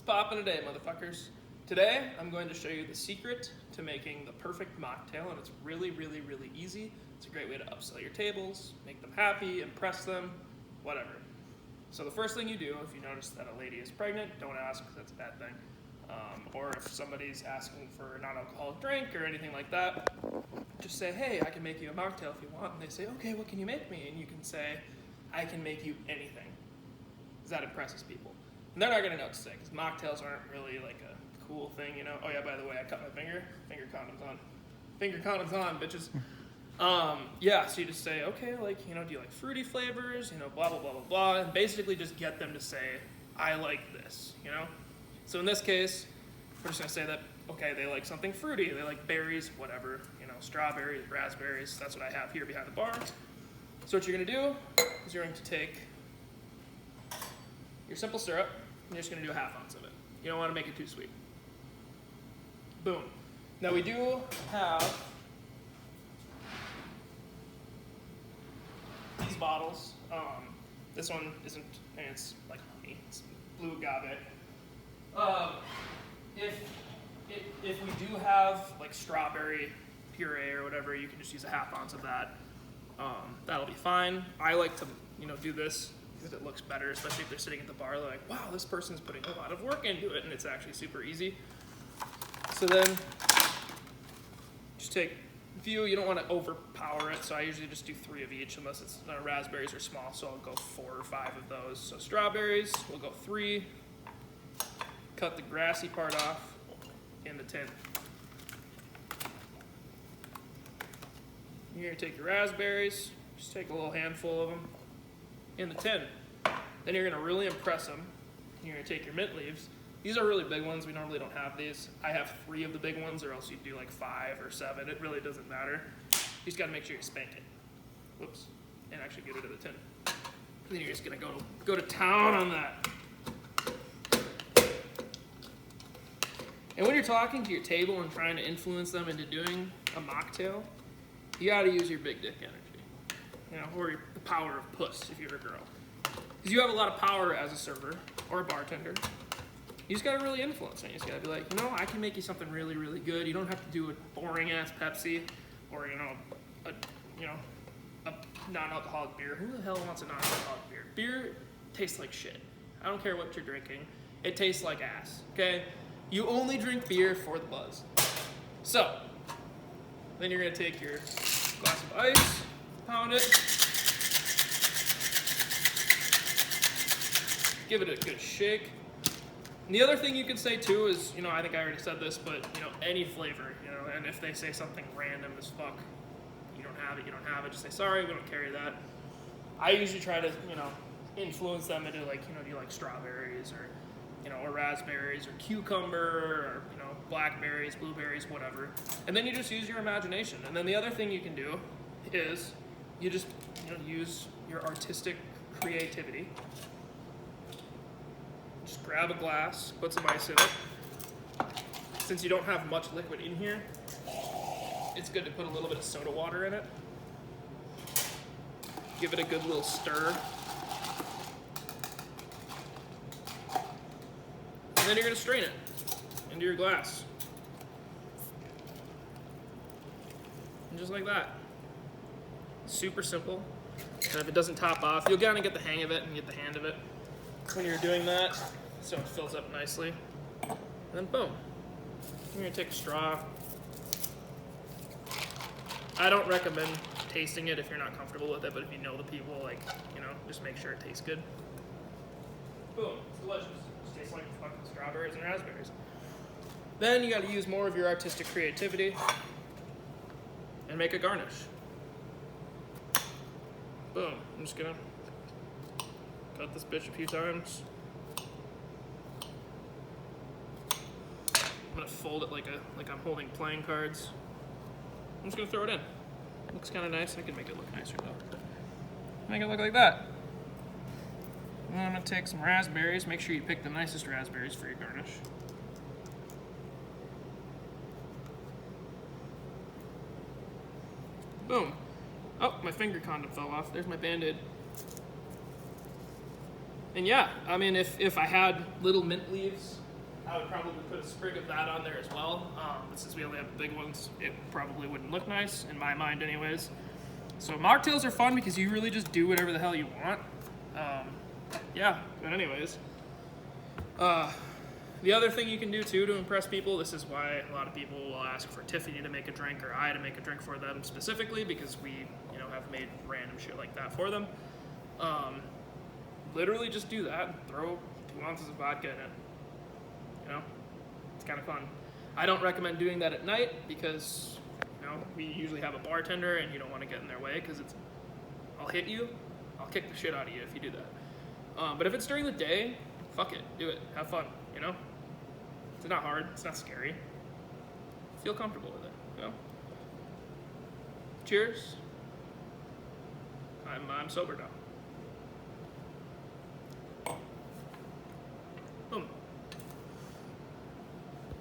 It's poppin' today, motherfuckers. Today, I'm going to show you the secret to making the perfect mocktail, and it's really, really, really easy. It's a great way to upsell your tables, make them happy, impress them, whatever. So the first thing you do, if you notice that a lady is pregnant, don't ask, that's a bad thing. Or if somebody's asking for a non-alcoholic drink or anything like that, just say, hey, I can make you a mocktail if you want. And they say, okay, what can you make me? And you can say, I can make you anything. Because that impresses people. And they're not going to notice it, because mocktails aren't really like a cool thing, you know? Oh yeah, by the way, I cut my finger. Finger condoms on. Finger condoms on, bitches. Yeah, so you just say, okay, like, you know, do you like fruity flavors? You know, blah, blah, blah, blah, blah. And basically just get them to say, I like this, you know? So in this case, we're just going to say that, okay, they like something fruity. They like berries, whatever, you know, strawberries, raspberries. That's what I have here behind the bar. So what you're going to do is you're going to take your simple syrup, and you're just going to do a half ounce of it. You don't want to make it too sweet. Boom. Now we do have these bottles. This one isn't, and it's like honey. It's blue agave. If we do have like strawberry puree or whatever, you can just use a half ounce of that. That'll be fine. I like to, you know, do this because it looks better, especially if they're sitting at the bar. They're like, wow, this person's putting a lot of work into it, and it's actually super easy. So then, just take a few. You don't want to overpower it, so I usually just do 3 of each, unless it's raspberries are small, so I'll go 4 or 5 of those. So strawberries, we'll go 3. Cut the grassy part off in the tin. You're gonna take your raspberries, just take a little handful of them in the tin. Then you're gonna really impress them. You're gonna take your mint leaves. These are really big ones. We normally don't have these. I have 3 of the big ones, or else you do like 5 or 7. It really doesn't matter. You just gotta make sure you spank it. Whoops. And actually get it in the tin. And then you're just gonna go to town on that. And when you're talking to your table and trying to influence them into doing a mocktail, you gotta use your big dick energy, you know, or the power of puss if you're a girl. Because you have a lot of power as a server or a bartender. You just gotta really influence it. You just gotta be like, you know, I can make you something really, really good. You don't have to do a boring ass Pepsi or, you know, a non-alcoholic beer. Who the hell wants a non-alcoholic beer? Beer tastes like shit. I don't care what you're drinking. It tastes like ass, okay? You only drink beer for the buzz. So, then you're gonna take your glass of ice, pound it, give it a good shake. And the other thing you can say too is, you know, I think I already said this, but, you know, any flavor, you know, and if they say something random as fuck, you don't have it, just say, sorry, we don't carry that. I usually try to, you know, influence them into like, you know, do you like strawberries or, you know, or raspberries or cucumber or, you know, blackberries, blueberries, whatever. And then you just use your imagination. And then the other thing you can do is you just, you know, use your artistic creativity. Just grab a glass, put some ice in it. Since you don't have much liquid in here, it's good to put a little bit of soda water in it. Give it a good little stir. And then you're gonna strain it into your glass. And just like that. Super simple. And if it doesn't top off, you'll kind of get the hang of it and get the hand of it when you're doing that, so it fills up nicely. And then boom. You're gonna take a straw. I don't recommend tasting it if you're not comfortable with it, but if you know the people, like, you know, just make sure it tastes good. Boom, it's delicious. It tastes like fucking strawberries and raspberries. Then you gotta use more of your artistic creativity and make a garnish. Boom, I'm just gonna cut this bitch a few times. I'm gonna fold it like I'm holding playing cards. I'm just gonna throw it in. Looks kind of nice. I could make it look nicer though. Make it look like that. And then I'm gonna take some raspberries. Make sure you pick the nicest raspberries for your garnish. Boom. Oh, my finger condom fell off. There's my Band-Aid. And yeah, I mean, if I had little mint leaves I would probably put a sprig of that on there as well. But since we only have the big ones, it probably wouldn't look nice, in my mind anyways. So mocktails are fun because you really just do whatever the hell you want. Yeah, but anyways. The other thing you can do too to impress people, this is why a lot of people will ask for Tiffany to make a drink or I to make a drink for them specifically, because we, have made random shit like that for them. Literally just do that and throw 2 ounces of vodka in it. It's kind of fun. I don't recommend doing that at night because, we usually have a bartender and you don't want to get in their way because I'll hit you, I'll kick the shit out of you if you do that. But if it's during the day, fuck it, do it, have fun, It's not hard, it's not scary. Feel comfortable with it, Cheers. I'm sober now.